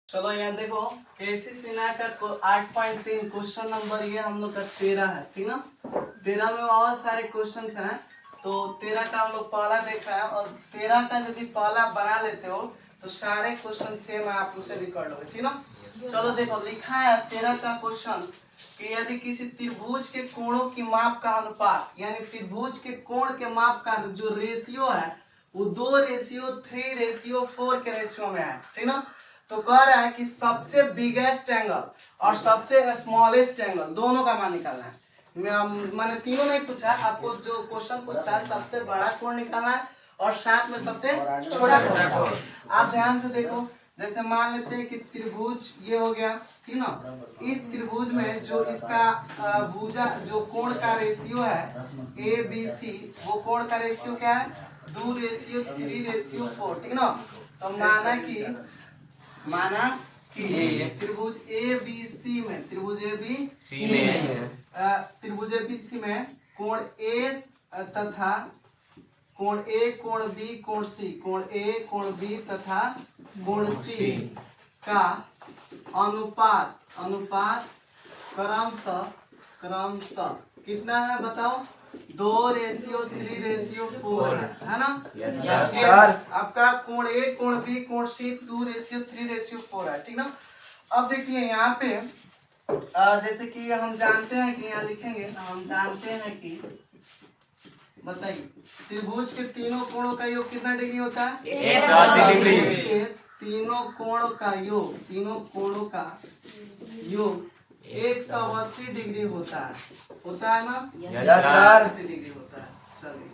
चलो यहाँ देखो केसी सिन्हा का 8.3 क्वेश्चन नंबर ये हम लोग का 13 है, ठीक ना। 13 में और सारे क्वेश्चन हैं, तो 13 का हम लोग पहला देखा है और 13 का यदि पहला बना लेते हो तो सारे क्वेश्चन सेम है, आप उसे भी कर लोगे, ठीक ना। चलो देखो लिखा है 13 का क्वेश्चन कि यदि किसी त्रिभुज के कोणों की माप का अनुपात, यानी त्रिभुज के कोण के माप का जो रेशियो है वो 2:3:4 के रेशियो में है, ठीक ना। तो कह रहा है कि सबसे बिगेस्ट एंगल और सबसे स्मॉलेस्ट एंगल दोनों का मान निकालना है। मैंने तीनों नहीं पूछा, आपको जो क्वेश्चन पूछा है सबसे बड़ा कोण निकालना है और साथ में सबसे छोटा कोण। आप ध्यान से देखो, जैसे मान लेते हैं कि त्रिभुज ये हो गया, ठीक ना। इस त्रिभुज में जो इसका भुजा जो कोण का रेशियो है ABC, वो कोण का रेशियो क्या है 2:3:4, ठीक ना। तो माना कि त्रिभुज ABC में त्रिभुज ABC में कोण A तथा कोण A, कोण B, कोण C, कोण A, कोण B तथा कोण C का अनुपात क्रमशः कितना है बताओ, 2:3:4 है ना। Yes sir. आपका कोण A, कोण B, कोण C 2:3:4 है, ठीक ना। अब देखिए यहाँ पे जैसे कि हम जानते हैं कि यहाँ लिखेंगे, हम जानते हैं कि बताइए त्रिभुज के तीनों कोणों का योग कितना डिग्री होता है 180 डिग्री। तीनों कोणों का योग 180 डिग्री होता है ना। Yes sir. 180 डिग्री होता है, चलिए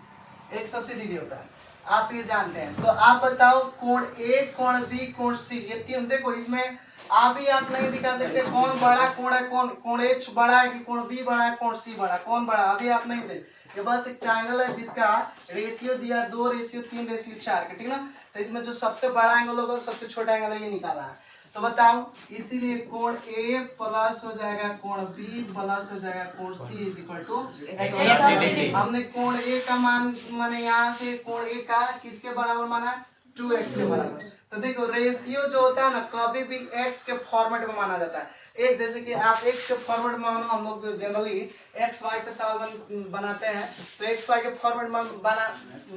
180 डिग्री होता है, आप ये जानते हैं। तो आप बताओ कोण A, कोण B, कोण C, ये तीन देखो, इसमें आप नहीं दिखा सकते कौन बड़ा कोण है, कोण H बड़ा है कि कोण B बड़ा है, कोण C बड़ा, कौन बड़ा अभी आप नहीं दे। ये बस एक ट्रायंगल है जिसका रेशियो दिया 2:3:4 का, ठीक ना। तो इसमें जो सबसे बड़ा एंगल होगा सबसे छोटा एंगल ये निकालना है। तो बताओ इसीलिए कोण A प्लस हो जाएगा कोण B प्लस हो जाएगा कोण C इज इक्वल टू 180। हमने कोण A का मान माने यहाँ से कोण A का किसके बराबर माना 2x के बराबर। तो देखो रेशियो जो होता है ना कभी भी x के फॉर्मेट में माना जाता है। एक जैसे कि आप x के फॉर्मेट में मानो, हम लोग जनरली x y पे सवाल बनाते हैं तो x y के फॉर्मेट में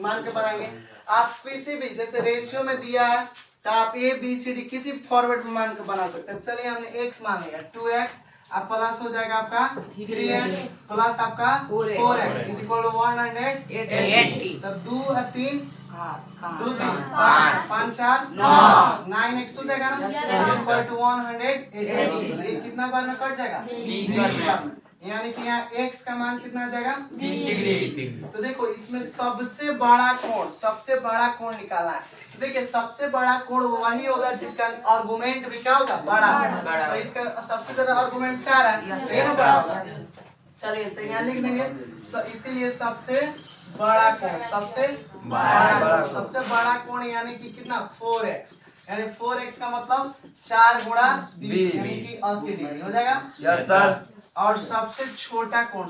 मान के बनाएंगे। आप किसी भी जैसे रेशियो में दिया है तो आप A B C D किसी फॉर्मेट में मान के बना सकते हैं। चलिए हमने x मान लिया 2x, अब प्लस हो जाएगा आपका 3x प्लस आपका 4x इज इक्वल टू 180। तो 2 और 3 2 3 5 5 4 9x हो जाएगा ना, इक्वल टू 180। ये कितना बार में कट जाएगा 20 बार में, यानी कि यहाँ x का मान कितना आ जाएगा 20 डिग्री। तो देखो इसमें सबसे बड़ा कोण निकालना है। तो देखिए सबसे बड़ा कोण वही होगा जिसका आर्गुमेंट भी क्या होगा बड़ा। तो इसका सबसे ज्यादा आर्गुमेंट 4 है, तो ये ना बड़ा होगा। चलिए तो यहाँ लिख देंगे, इसीलिए सबसे बड़ा कोण यानी कि कितना 4x, यानी 4x का मतलब 4 गुणा 20 यानी कि 80 डिग्री हो जाएगा। Yes sir. और सबसे छोटा कोण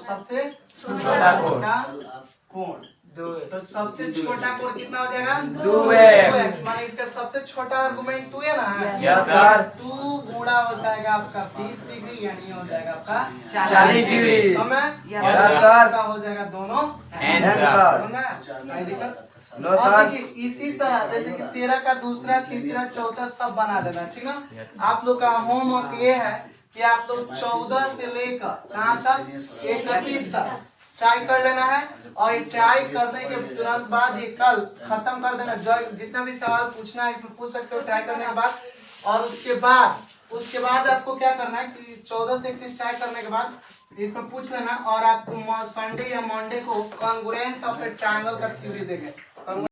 तो सबसे छोटा कोण कितना हो जाएगा 2x। माने इसका सबसे छोटा आर्गुमेंट 2 है ना। Yes sir. 2 गुणा हो जाएगा आपका 20 डिग्री यानी हो जाएगा आपका 40 डिग्री। समय यस सर। का हो जाएगा दोनों आंसर। कोई दिक्कत नो सर। देखिए इसी तरह जैसे कि 13 का दूसरा तीसरा चौथा सब बना देना, ठीक ना। आप लोग का होमवर्क ये है कि आप लोग 14 से लेकर कहाँ तक 31 तक ट्राई कर लेना है, और ये ट्राई करने के तुरंत बाद ये कल खत्म कर देना। जो जितना भी सवाल पूछना है इसमें पूछ सकते हो ट्राई करने के बाद। और उसके बाद आपको क्या करना है कि 14 से 31 ट्राई करने के बाद इसमें पूछ लेना, और आप संडे या मंडे को कॉन्ग्रुएंस ऑफ ए ट्रायंगल का थ्योरी देंगे।